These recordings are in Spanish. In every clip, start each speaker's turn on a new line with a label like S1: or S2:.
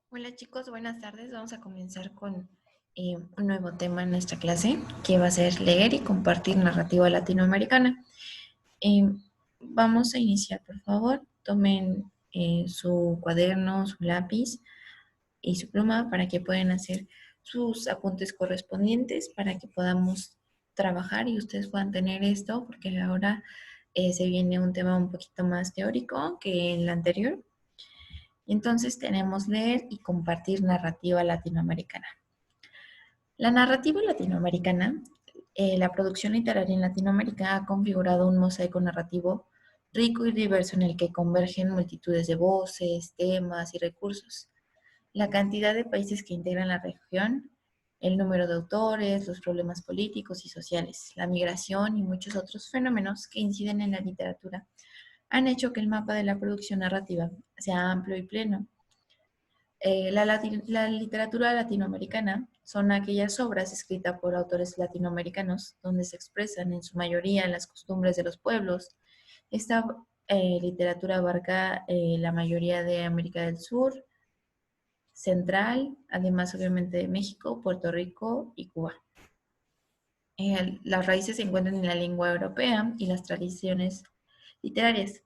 S1: Hola chicos, buenas tardes. Vamos a comenzar con un nuevo tema en nuestra clase, que va a ser leer y compartir narrativa latinoamericana. Eh, Vamos a iniciar, por favor. Tomen su cuaderno, su lápiz y su pluma para que puedan hacer sus apuntes correspondientes para que podamos trabajar y ustedes puedan tener esto, porque ahora se viene un tema un poquito más teórico que el anterior. Y entonces tenemos leer y compartir narrativa latinoamericana. La narrativa latinoamericana, la producción literaria en Latinoamérica ha configurado un mosaico narrativo rico y diverso en el que convergen multitudes de voces, temas y recursos. La cantidad de países que integran la región, el número de autores, los problemas políticos y sociales, la migración y muchos otros fenómenos que inciden en la literatura han hecho que el mapa de la producción narrativa sea amplio y pleno. La literatura latinoamericana son aquellas obras escritas por autores latinoamericanos donde se expresan en su mayoría las costumbres de los pueblos. Esta literatura abarca la mayoría de América del Sur, Central, además obviamente de México, Puerto Rico y Cuba. Las raíces se encuentran en la lengua europea y las tradiciones literarias.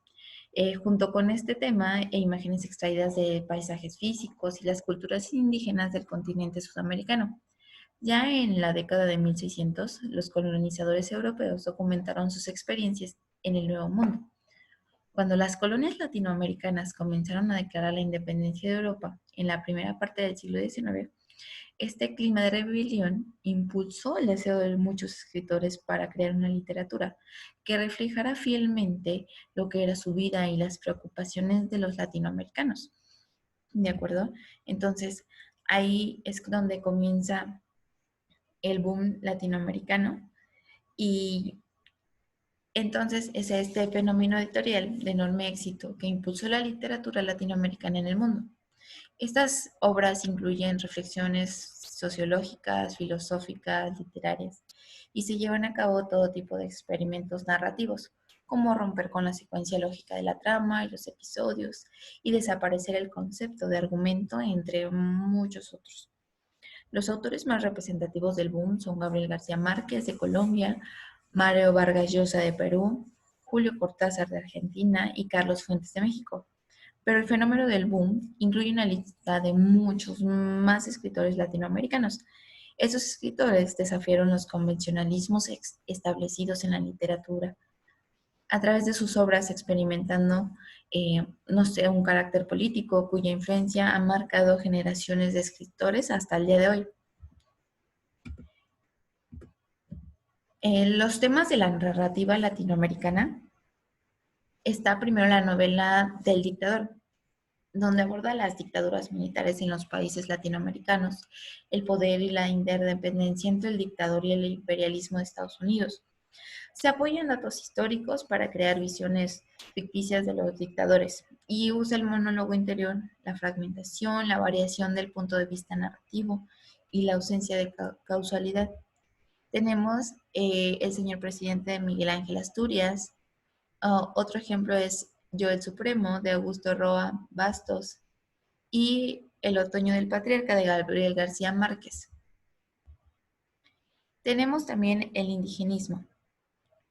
S1: Junto con este tema e imágenes extraídas de paisajes físicos y las culturas indígenas del continente sudamericano. Ya en la década de 1600, los colonizadores europeos documentaron sus experiencias en el Nuevo Mundo. Cuando las colonias latinoamericanas comenzaron a declarar la independencia de Europa en la primera parte del siglo XIX, este clima de rebelión impulsó el deseo de muchos escritores para crear una literatura que reflejara fielmente lo que era su vida y las preocupaciones de los latinoamericanos. ¿De acuerdo? Entonces, ahí es donde comienza el boom latinoamericano y entonces es este fenómeno editorial de enorme éxito que impulsó la literatura latinoamericana en el mundo. Estas obras incluyen reflexiones sociológicas, filosóficas, literarias, y se llevan a cabo todo tipo de experimentos narrativos, como romper con la secuencia lógica de la trama y los episodios, y desaparecer el concepto de argumento, entre muchos otros. Los autores más representativos del boom son Gabriel García Márquez de Colombia, Mario Vargas Llosa de Perú, Julio Cortázar de Argentina y Carlos Fuentes de México. Pero el fenómeno del boom incluye una lista de muchos más escritores latinoamericanos. Esos escritores desafiaron los convencionalismos establecidos en la literatura a través de sus obras experimentando, no sé, un carácter político cuya influencia ha marcado generaciones de escritores hasta el día de hoy. Los temas de la narrativa latinoamericana está primero la novela del dictador, donde aborda las dictaduras militares en los países latinoamericanos, el poder y la interdependencia entre el dictador y el imperialismo de Estados Unidos. Se apoya en datos históricos para crear visiones ficticias de los dictadores y usa el monólogo interior, la fragmentación, la variación del punto de vista narrativo y la ausencia de causalidad. Tenemos el señor presidente Miguel Ángel Asturias. Otro ejemplo es Yo el Supremo de Augusto Roa Bastos y El Otoño del Patriarca de Gabriel García Márquez. Tenemos también el indigenismo.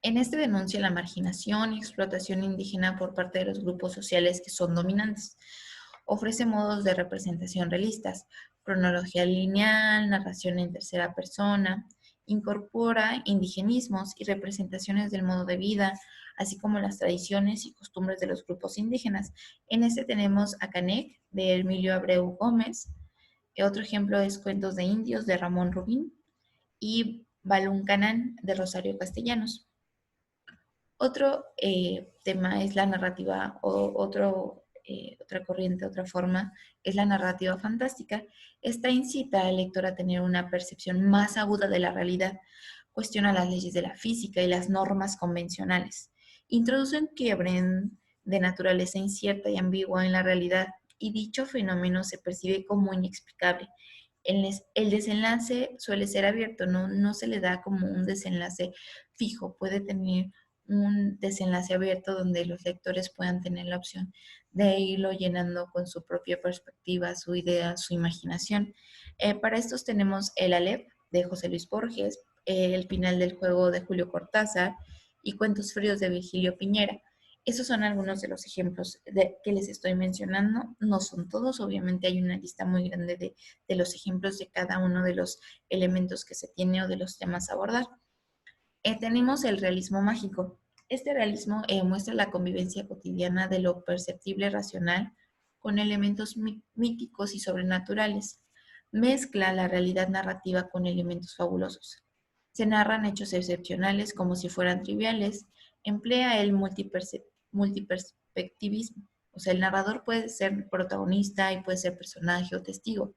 S1: En este denuncia la marginación y explotación indígena por parte de los grupos sociales que son dominantes. Ofrece modos de representación realistas, cronología lineal, narración en tercera persona, incorpora indigenismos y representaciones del modo de vida, así como las tradiciones y costumbres de los grupos indígenas. En este tenemos a Canek, de Emilio Abreu Gómez. Otro ejemplo es Cuentos de Indios, de Ramón Rubín, y Baluncanan, de Rosario Castellanos. Otro tema es la narrativa, otra corriente, otra forma, es la narrativa fantástica. Esta incita al lector a tener una percepción más aguda de la realidad, cuestiona las leyes de la física y las normas convencionales, introduce un quiebre de naturaleza incierta y ambigua en la realidad, y dicho fenómeno se percibe como inexplicable. El desenlace suele ser abierto, no se le da como un desenlace fijo, puede tener un desenlace abierto donde los lectores puedan tener la opción de irlo llenando con su propia perspectiva, su idea, su imaginación. Para estos tenemos El Aleph de José Luis Borges, El final del juego de Julio Cortázar y Cuentos fríos de Virgilio Piñera. Esos son algunos de los ejemplos que les estoy mencionando. No son todos, obviamente hay una lista muy grande de los ejemplos de cada uno de los elementos que se tiene o de los temas a abordar. Tenemos el realismo mágico. Este realismo muestra la convivencia cotidiana de lo perceptible racional con elementos míticos y sobrenaturales. Mezcla la realidad narrativa con elementos fabulosos. Se narran hechos excepcionales como si fueran triviales. Emplea el multiperspectivismo. O sea, el narrador puede ser protagonista y puede ser personaje o testigo.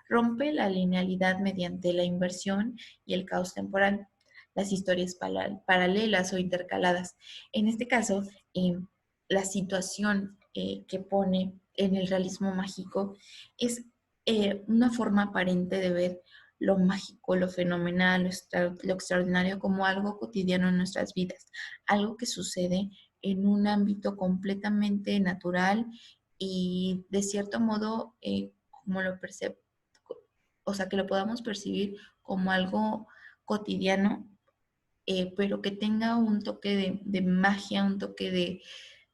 S1: Rompe la linealidad mediante la inversión y el caos temporal, las historias paralelas o intercaladas. En este caso, la situación que pone en el realismo mágico es una forma aparente de ver lo mágico, lo fenomenal, lo extraordinario como algo cotidiano en nuestras vidas, algo que sucede en un ámbito completamente natural y de cierto modo como lo percibimos, o sea, que lo podamos percibir como algo cotidiano, pero que tenga un toque de magia, un toque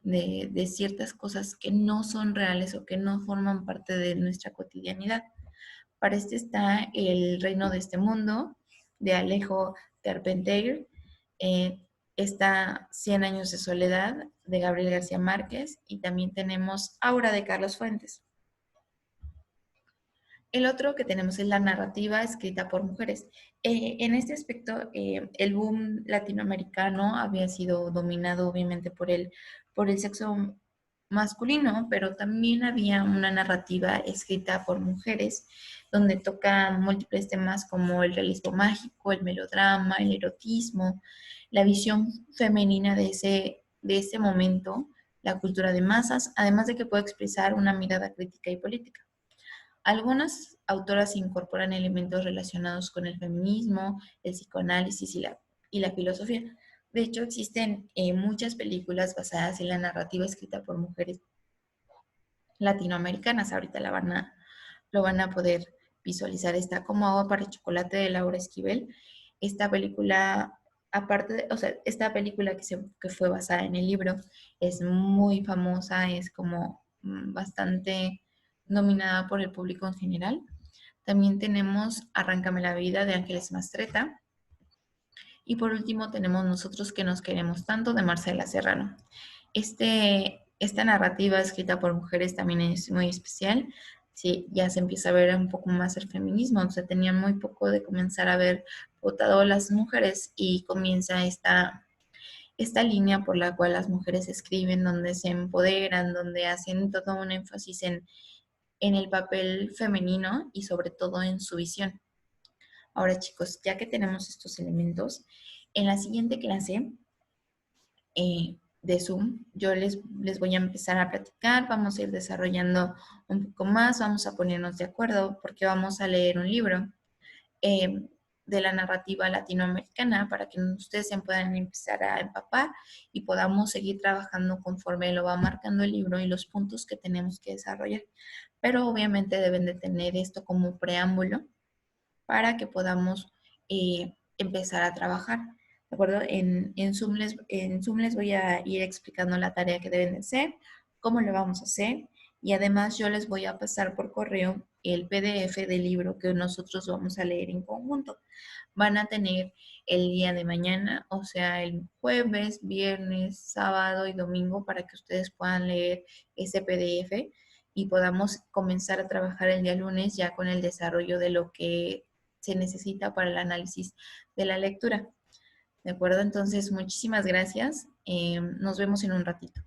S1: de ciertas cosas que no son reales o que no forman parte de nuestra cotidianidad. Para este está El reino de este mundo, de Alejo Carpentier. Está Cien años de soledad, de Gabriel García Márquez. Y también tenemos Aura, de Carlos Fuentes. El otro que tenemos es la narrativa escrita por mujeres. En este aspecto, el boom latinoamericano había sido dominado obviamente por el sexo masculino, pero también había una narrativa escrita por mujeres donde tocan múltiples temas como el realismo mágico, el melodrama, el erotismo, la visión femenina de ese momento, la cultura de masas, además de que puede expresar una mirada crítica y política. Algunas autoras incorporan elementos relacionados con el feminismo, el psicoanálisis y la filosofía. De hecho, existen muchas películas basadas en la narrativa escrita por mujeres latinoamericanas. Ahorita lo van a poder visualizar. Está Como agua para chocolate, de Laura Esquivel. Esta película, o sea, esta película que fue basada en el libro es muy famosa, es como bastante nominada por el público en general. También tenemos Arráncame la vida, de Ángeles Mastreta. Y por último tenemos Nosotros que nos queremos tanto, de Marcela Serrano. Esta narrativa escrita por mujeres también es muy especial. Sí, ya se empieza a ver un poco más el feminismo, o sea, tenían muy poco de comenzar a ver votado las mujeres y comienza esta línea por la cual las mujeres escriben, donde se empoderan, donde hacen todo un énfasis en el papel femenino y sobre todo en su visión. Ahora chicos, ya que tenemos estos elementos, en la siguiente clase de Zoom, yo les voy a empezar a platicar, vamos a ir desarrollando un poco más, vamos a ponernos de acuerdo porque vamos a leer un libro eh, de la narrativa latinoamericana para que ustedes se puedan empezar a empapar y podamos seguir trabajando conforme lo va marcando el libro y los puntos que tenemos que desarrollar. Pero obviamente deben de tener esto como preámbulo para que podamos empezar a trabajar. ¿De acuerdo? En Zoom les voy a ir explicando la tarea que deben de hacer, cómo lo vamos a hacer y además yo les voy a pasar por correo el PDF del libro que nosotros vamos a leer en conjunto. Van a tener el día de mañana, o sea, el jueves, viernes, sábado y domingo para que ustedes puedan leer ese PDF y podamos comenzar a trabajar el día lunes ya con el desarrollo de lo que se necesita para el análisis de la lectura. ¿De acuerdo? Entonces, muchísimas gracias. Nos vemos en un ratito.